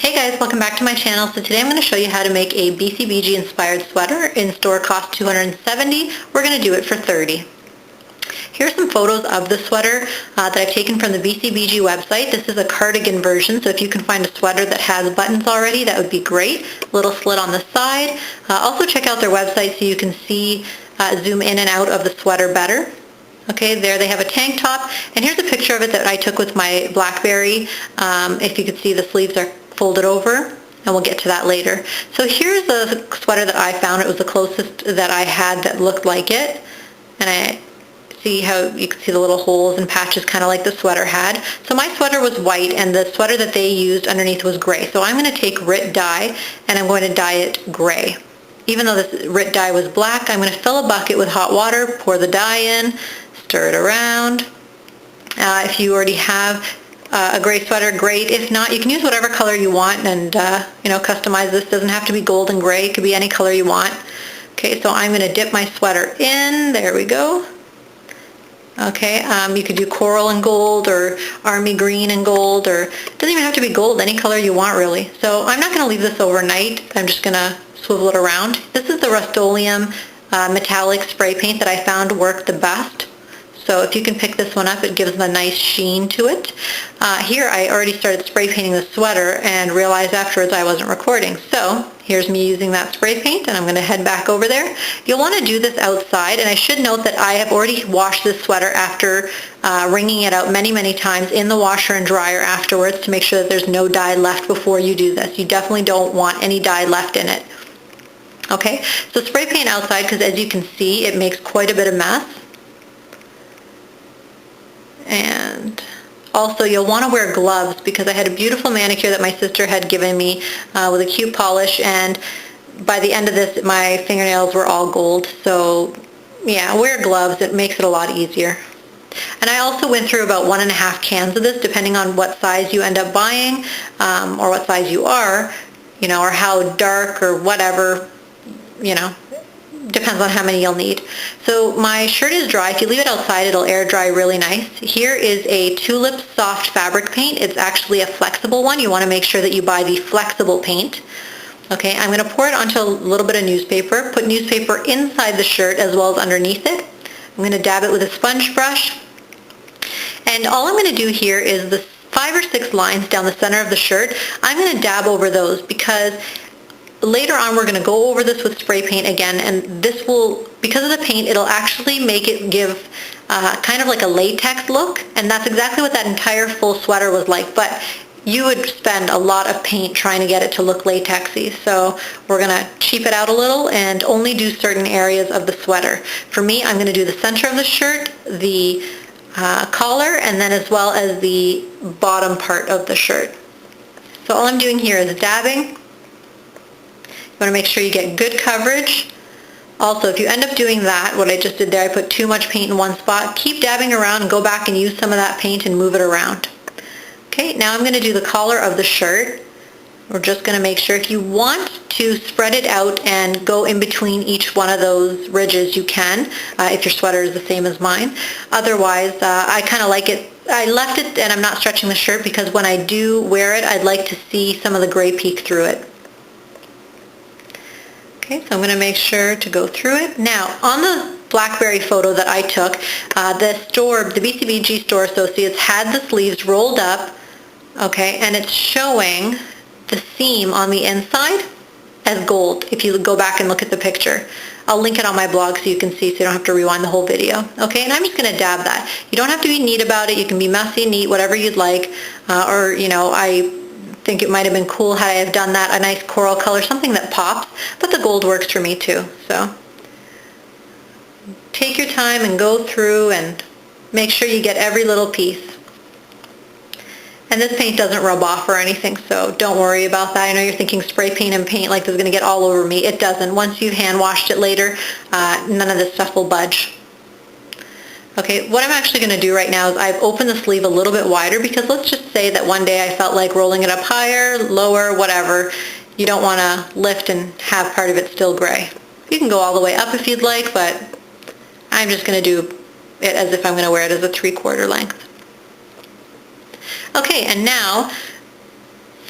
Hey guys, welcome back to my channel. So today I'm going to show you how to make a BCBG inspired sweater. In store cost $270. We're going to do it for $30. Here's some photos of the sweater that I've taken from the BCBG website. This is a cardigan version, so if you can find a sweater that has buttons already, that would be great. Little slit on the side. Also check out their website so you can see, zoom in and out of the sweater better. Okay, there they have a tank top, and here's a picture of it that I took with my BlackBerry. If you could see, the sleeves are folded over, and we'll get to that later. So here's a sweater that I found. It was the closest that I had that looked like it, and I see how you can see the little holes and patches kind of like the sweater had. So my sweater was white, and the sweater that they used underneath was gray. So I'm going to take Rit Dye, and I'm going to dye it gray. Even though this Rit Dye was black, I'm going to fill a bucket with hot water, pour the dye in, stir it around. If you already have a gray sweater, great. If not, you can use whatever color you want and customize this. Doesn't have to be gold and gray. It could be any color you want. Okay, so I'm going to dip my sweater in. There we go. Okay, you could do coral and gold or army green and gold, or it doesn't even have to be gold, any color you want really. So I'm not going to leave this overnight. I'm just going to swivel it around. This is the Rust-Oleum metallic spray paint that I found worked the best. So if you can pick this one up, it gives a nice sheen to it. Here I already started spray painting the sweater and realized afterwards I wasn't recording. So here's me using that spray paint, and I'm going to head back over there. You'll want to do this outside, and I should note that I have already washed this sweater after wringing it out many times in the washer and dryer afterwards to make sure that there's no dye left before you do this. You definitely don't want any dye left in it. Okay, so spray paint outside, because as you can see, it makes quite a bit of mess. And also you'll want to wear gloves, because I had a beautiful manicure that my sister had given me with a cute polish, and by the end of this my fingernails were all gold. So yeah, wear gloves. It makes it a lot easier. And I also went through about 1.5 cans of this, depending on what size you end up buying, or what size you are, or how dark or whatever, depends on how many you'll need. So my shirt is dry. If you leave it outside, it'll air dry really nice. Here is a Tulip soft fabric paint. It's actually a flexible one. You want to make sure that you buy the flexible paint. Okay, I'm going to pour it onto a little bit of newspaper, put newspaper inside the shirt as well as underneath it. I'm going to dab it with a sponge brush. And all I'm going to do here is the 5 or 6 lines down the center of the shirt. I'm going to dab over those, because later on we're going to go over this with spray paint again, and this will, because of the paint, it'll actually make it give kind of like a latex look, and that's exactly what that entire full sweater was like. But you would spend a lot of paint trying to get it to look latexy, so we're going to cheap it out a little and only do certain areas of the sweater. For me, I'm going to do the center of the shirt, the collar, and then as well as the bottom part of the shirt. So all I'm doing here is dabbing. You want to make sure you get good coverage. Also, if you end up doing that, what I just did there, I put too much paint in one spot, keep dabbing around and go back and use some of that paint and move it around. Okay, now I'm going to do the collar of the shirt. We're just going to make sure, if you want to spread it out and go in between each one of those ridges, you can, if your sweater is the same as mine. Otherwise, I kind of like it. I left it and I'm not stretching the shirt, because when I do wear it, I'd like to see some of the gray peek through it. Okay, so I'm going to make sure to go through it. Now, on the BlackBerry photo that I took, the BCBG store associates had the sleeves rolled up, okay, and it's showing the seam on the inside as gold, if you go back and look at the picture. I'll link it on my blog so you can see, so you don't have to rewind the whole video. Okay, and I'm just going to dab that. You don't have to be neat about it. You can be messy, neat, whatever you'd like, or, I think it might have been cool had I have done that, a nice coral color, something that pops, but the gold works for me too. So take your time and go through and make sure you get every little piece. And this paint doesn't rub off or anything, so don't worry about that. I know you're thinking spray paint and paint like this is going to get all over me. It doesn't. Once you've hand washed it later, none of this stuff will budge. Okay, what I'm actually going to do right now is I've opened the sleeve a little bit wider, because let's just say that one day I felt like rolling it up higher, lower, whatever. You don't want to lift and have part of it still gray. You can go all the way up if you'd like, but I'm just going to do it as if I'm going to wear it as a 3/4 length. Okay, and now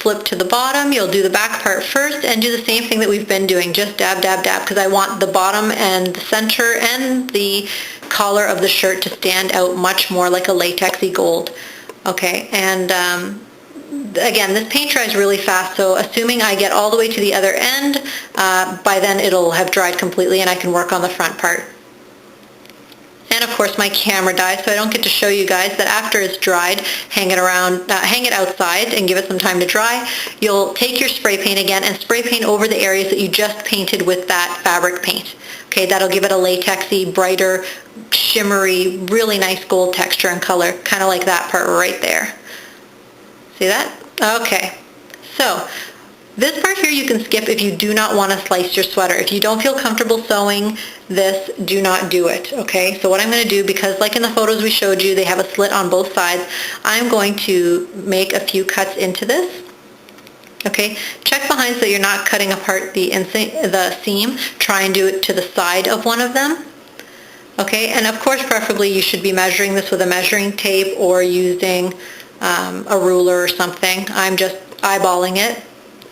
flip to the bottom, you'll do the back part first and do the same thing that we've been doing. Just dab, dab, dab, because I want the bottom and the center and the collar of the shirt to stand out much more like a latexy gold. Okay, and again, this paint dries really fast, so assuming I get all the way to the other end, by then it'll have dried completely and I can work on the front part. And of course my camera dies, so I don't get to show you guys that after it's dried, hang it outside and give it some time to dry. You'll take your spray paint again and spray paint over the areas that you just painted with that fabric paint. Okay, that'll give it a latexy, brighter, shimmery, really nice gold texture and color, kind of like that part right there. See that? Okay, so this part here you can skip if you do not want to slice your sweater. If you don't feel comfortable sewing this, do not do it, okay? So what I'm going to do, because like in the photos we showed you, they have a slit on both sides, I'm going to make a few cuts into this. Okay, check behind so that you're not cutting apart the seam. Try and do it to the side of one of them. Okay, and of course preferably you should be measuring this with a measuring tape or using a ruler or something. I'm just eyeballing it.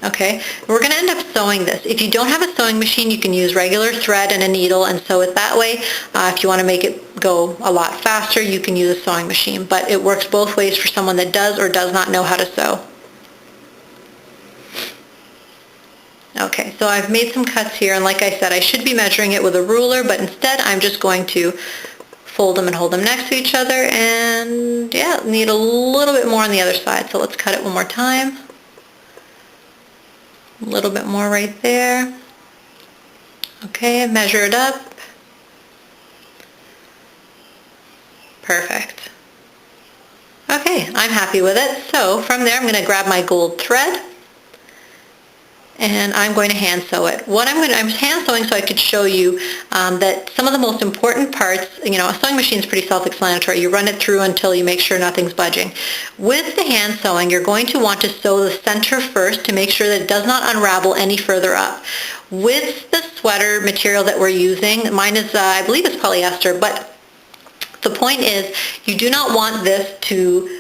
Okay, we're going to end up sewing this. If you don't have a sewing machine, you can use regular thread and a needle and sew it that way. If you want to make it go a lot faster, you can use a sewing machine, but it works both ways for someone that does or does not know how to sew. Okay, so I've made some cuts here, and like I said, I should be measuring it with a ruler, but instead I'm just going to fold them and hold them next to each other, and yeah, need a little bit more on the other side, so let's cut it one more time. A little bit more right there. Okay, measure it up. Perfect. Okay, I'm happy with it. So from there I'm going to grab my gold thread and I'm going to hand sew it. I'm hand sewing so I could show you that some of the most important parts, you know, a sewing machine is pretty self-explanatory. You run it through until you make sure nothing's budging. With the hand sewing, you're going to want to sew the center first to make sure that it does not unravel any further up. With the sweater material that we're using, mine is, I believe it's polyester, but the point is you do not want this to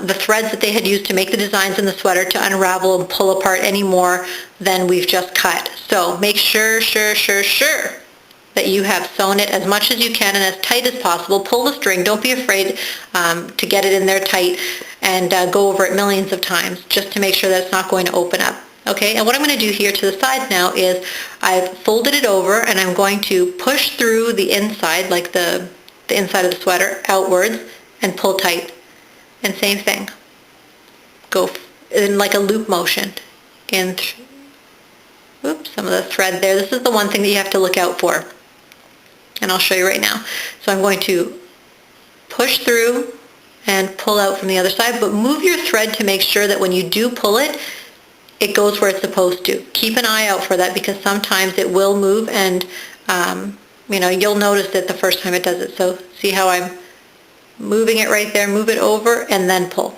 the threads that they had used to make the designs in the sweater to unravel and pull apart any more than we've just cut. So make sure that you have sewn it as much as you can and as tight as possible. Pull the string. Don't be afraid to get it in there tight and go over it millions of times just to make sure that it's not going to open up. Okay, and what I'm going to do here to the sides now is I've folded it over and I'm going to push through the inside, like the inside of the sweater, outwards and pull tight. And same thing. Go in like a loop motion. Oops, some of the thread there. This is the one thing that you have to look out for. And I'll show you right now. So I'm going to push through and pull out from the other side, but move your thread to make sure that when you do pull it, it goes where it's supposed to. Keep an eye out for that because sometimes it will move and you know, you'll notice it the first time it does it. So see how I'm moving it right there, move it over and then pull.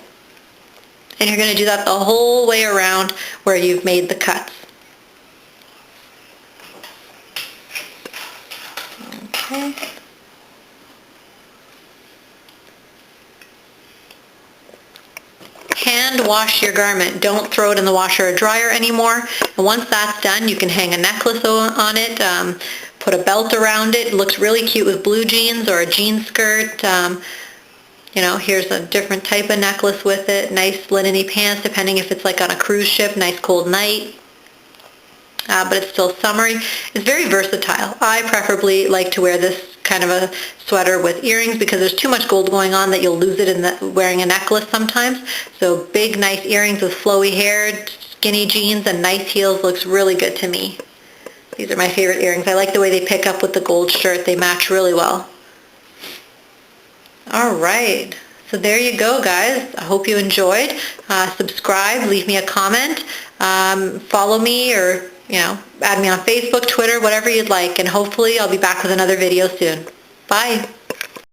And you're going to do that the whole way around where you've made the cuts. Okay. Hand wash your garment. Don't throw it in the washer or dryer anymore. And once that's done, you can hang a necklace on it, put a belt around it. It looks really cute with blue jeans or a jean skirt. You know, here's a different type of necklace with it. Nice linen-y pants, depending if it's like on a cruise ship, nice cold night. But it's still summery. It's very versatile. I preferably like to wear this kind of a sweater with earrings because there's too much gold going on that you'll lose it in wearing a necklace sometimes. So big, nice earrings with flowy hair, skinny jeans, and nice heels looks really good to me. These are my favorite earrings. I like the way they pick up with the gold shirt. They match really well. All right. So there you go, guys. I hope you enjoyed. Subscribe, leave me a comment, follow me, or add me on Facebook, Twitter, whatever you'd like, and hopefully I'll be back with another video soon. Bye.